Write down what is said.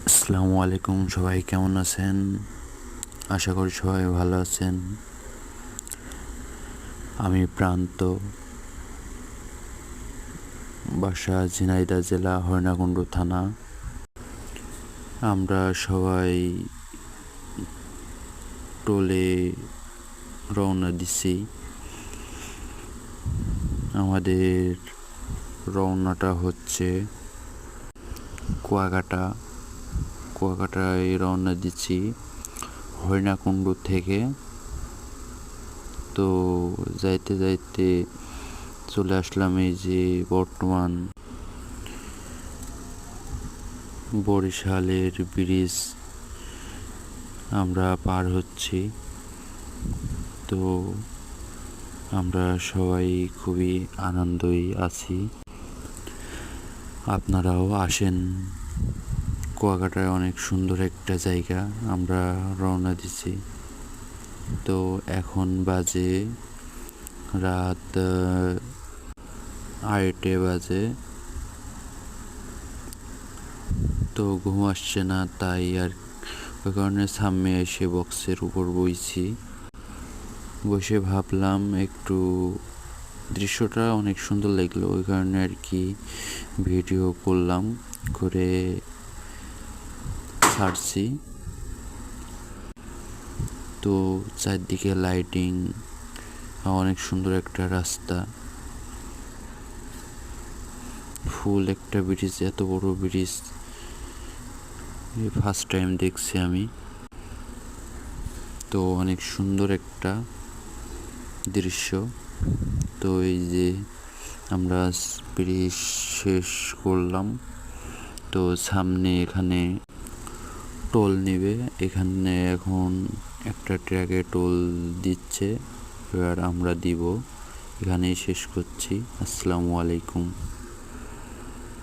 আসসালামু আলাইকুম, সবাই কেমন আছেন? আশা করি সবাই ভালো আছেন। আমি প্রান্ত, বাসা ঝিনাইদহ জেলা, হরিণাকুণ্ড থানা। আমরা সবাই টোলে রওনা দিছি। আমাদের রওনাটা হচ্ছে কুয়াকাটায় রওনা দিচ্ছি হরিণাকুণ্ড থেকে। তো যাইতে যাইতে চলে আসলাম এই যে বর্তমান বরিশালের ব্রিজ আমরা পার হচ্ছি। তো আমরা সবাই খুবই আনন্দই আছি। আপনারাও আসেন, কুয়াকাটায় অনেক সুন্দর একটা জায়গা। আমরা রওনা দিছি। তো এখন বাজে রাত 8টে বাজে। তো ঘুম আসছে না, তাই আর ওই কারণে সামনে এসে বক্সের উপর বসে ভাবলাম একটু দৃশ্যটা অনেক সুন্দর লাগলো, ওই কারণে আর কি ভিডিও করলাম, করে ছাড়ছি। তো চারদিকে লাইটিং, অনেক সুন্দর একটা রাস্তা, ফুল একটা ব্রিজ, এত বড় ব্রিজ ফার্স্ট টাইম দেখছি আমি। তো অনেক সুন্দর একটা দৃশ্য। তো এই যে আমরা ব্রিজ শেষ করলাম। তো সামনে এখানে টোল নিবে, এখানে এখন একটা ট্রাকে টোল দিচ্ছে, এবার আমরা দিব। এখানেই শেষ করছি। আসসালামু আলাইকুম।